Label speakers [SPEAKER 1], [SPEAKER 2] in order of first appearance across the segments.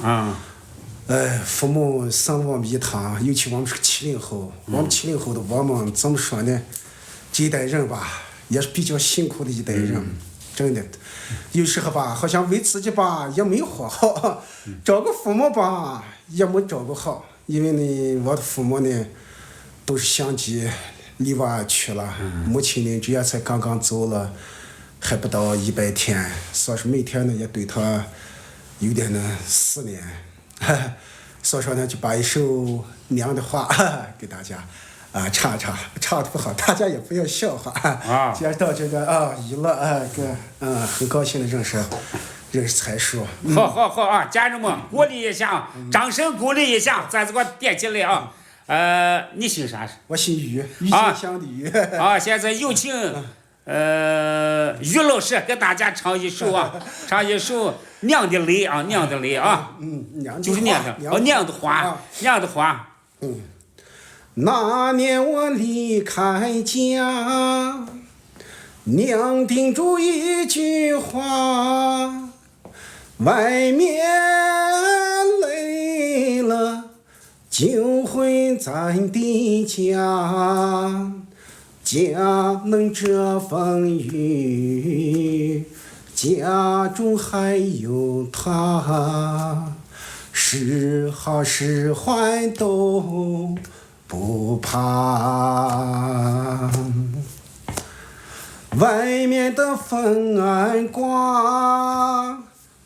[SPEAKER 1] 啊，
[SPEAKER 2] 父母生我们一趟，尤其我们是70后，我们70后的我们怎么说呢？这一代人吧，也是比较辛苦的一代人，真的。有时候吧，好像为自己吧也没活好，照顾父母吧也没照顾好，因为呢，我的父母呢都是相继离我而去了，母亲呢这也才刚刚走了，还不到100天，所以说每天呢也对她有点思念。所以说呢，就把一首娘的话给大家唱一唱，唱的不好，大家也不要笑话啊。接到这个娱乐很高兴的认识财叔。
[SPEAKER 1] 好啊，家人们鼓励一下，掌声鼓励一下，咱这个点起来啊。你姓啥？
[SPEAKER 2] 我姓于，于金香的于。
[SPEAKER 1] 现在有请于老师给大家唱一首《娘的泪》啊，娘的泪啊，就是娘的花。
[SPEAKER 2] 那年我离开家，娘叮嘱一句话，外面累了就回咱的家，家能遮风雨，家中还有他，是好是坏都不怕。外面的风儿刮，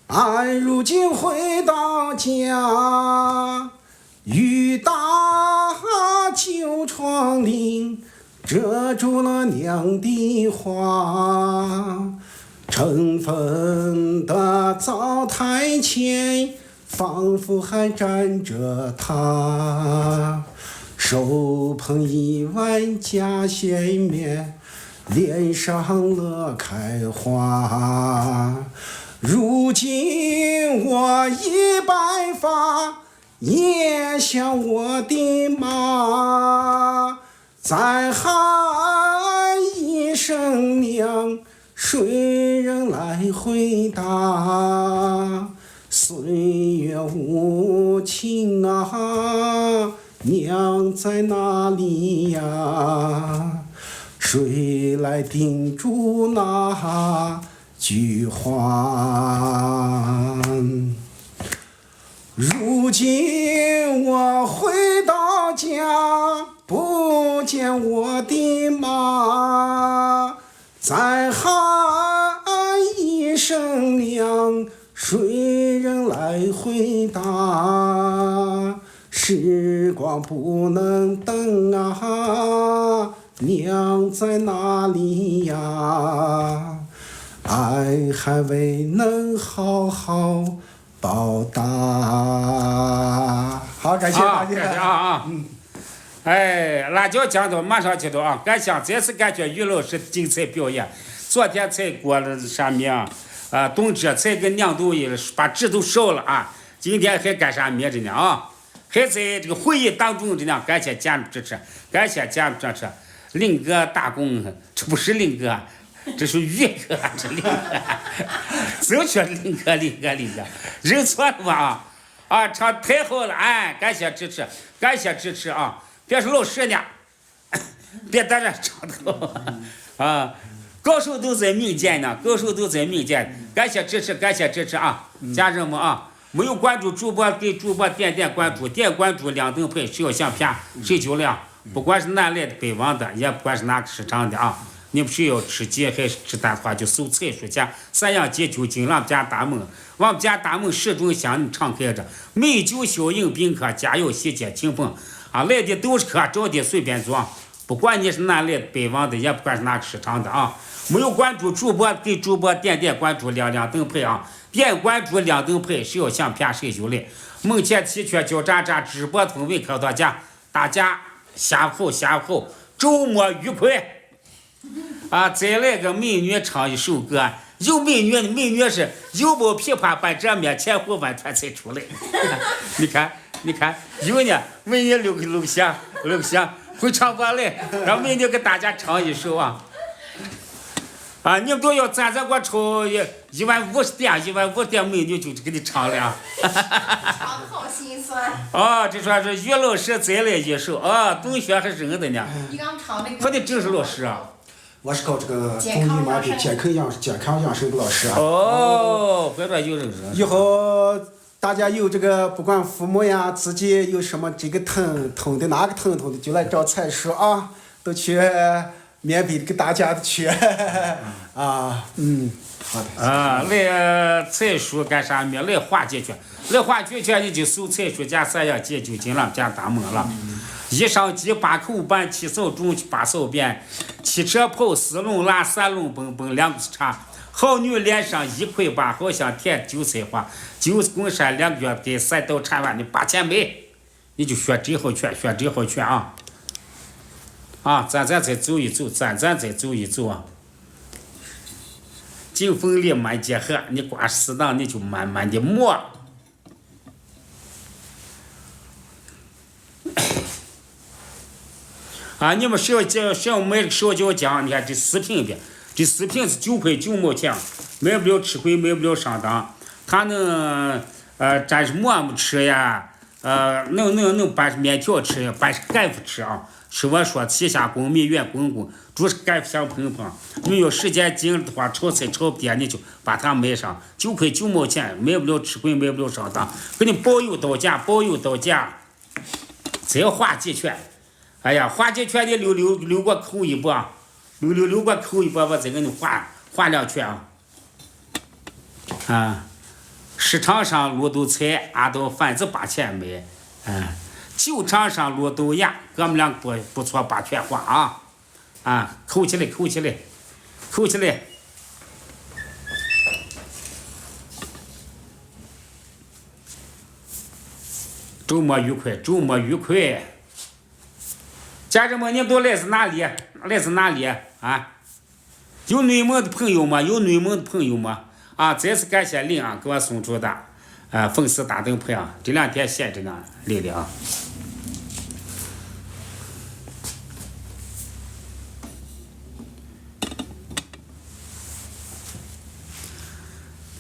[SPEAKER 2] 俺如今回到家，雨打旧窗棂遮住了娘的花，尘封的灶台前仿佛还站着她，手捧一碗家鲜面，脸上乐开花。如今我已白发，也像我的妈，再喊一声娘，谁人来回答？岁月无情啊，娘在哪里呀？谁来叮嘱那句话？如今我回到家，不见我的妈，再喊一声娘，谁人来回答？时光不能等啊，娘在哪里呀？爱还未能好好报答。好，感谢大家。
[SPEAKER 1] 辣椒讲到马上接到啊！再次感谢于老师精彩表演。昨天才过了啥面冬至才跟娘都把纸都烧了啊！今天还干啥面着呢啊？还在这个会议当中着呢。感谢家人支持，感谢家人支持。林哥打工，这不是林哥，这是于哥，这林哥，真说林哥，认错了吧唱太好了，感谢支持啊！别说老师呢，别在这唱头高手都在民间呢，感谢支持啊！家人们没有关注主播，给主播点关注，点关注亮灯牌，谁要想骗谁就亮，不管是哪来的北方的，也不管是哪个市场的你们谁要吃鸡还是吃蛋的话，就搜菜蔬家3样解酒精，我们家大门始终向你敞开着，美酒消饮宾客，家有喜结亲朋来的都是客，找的随便坐，不管你是哪来的北方的，也不管是哪个市场的没有关注主播，给主播点关注，亮灯牌点关注亮灯牌，谁要想骗谁就来。门前喜鹊叫喳喳，直播通为客到家，大家下午好，周末愉快再来个美女唱一首歌，有美女是有抱琵琶半遮面，前后弯团才出来你看有呢，美女录像会唱歌来，让美女给大家唱一首啊，你们都要咱这给我抽150点美女就给你唱了。
[SPEAKER 3] 唱好心酸。
[SPEAKER 1] 哦，这说是于老师再来一首啊，同学还认得呢。
[SPEAKER 3] 你刚唱那个。
[SPEAKER 1] 可得正是老师啊。
[SPEAKER 2] 我是搞这个中医嘛的健康养生的老师啊。
[SPEAKER 1] 哦，怪不得有认识。
[SPEAKER 2] 以后大家有这个不管父母呀，自己有什么这个疼的哪个疼的，就来找蔡叔啊，都去免费的给大家去啊，好的。
[SPEAKER 1] 啊，来蔡叔干啥没？来化解决，来化解决你就搜蔡叔加三样解酒精了，加大门了。一上机8口半7扫中8扫便，7车跑4轮拉3轮蹦蹦2个茶。好女脸上1块8，好像甜韭菜花。9公山2个月给3道茶碗的8000枚，你就学这好拳，学这好拳啊！啊，咱再走一走，咱再走一走啊！劲风力慢结合，你光适当你就慢慢的磨。啊，你们需要买烧椒姜，你看这4瓶的，这4瓶是9块9毛钱，买不了吃亏，买不了上当。它能蘸是馍吃呀，能拌面条吃，拌是盖夫吃啊。吃我说七下公米圆滚滚，煮是盖夫香喷喷。你有时间紧的话，炒菜炒不掂，你就把它买上，9块9毛钱，买不了吃亏，买不了上当，给你保佑到家，保佑到家。再化几圈。哎呀，化解圈的留个口一波，留个口一波，我再给你化2圈啊！啊，市场上绿豆菜按到贩子8000买，酒场上绿豆芽，哥们俩不错，8圈花啊！啊，扣起来！周末愉快！家人们，你们都来自哪里啊？有内蒙的朋友吗？啊，再次感谢林啊给我送出的粉丝大灯牌啊，这2天闲着呢，来了啊。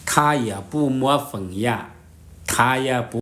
[SPEAKER 1] 他也不抹风呀，他也不。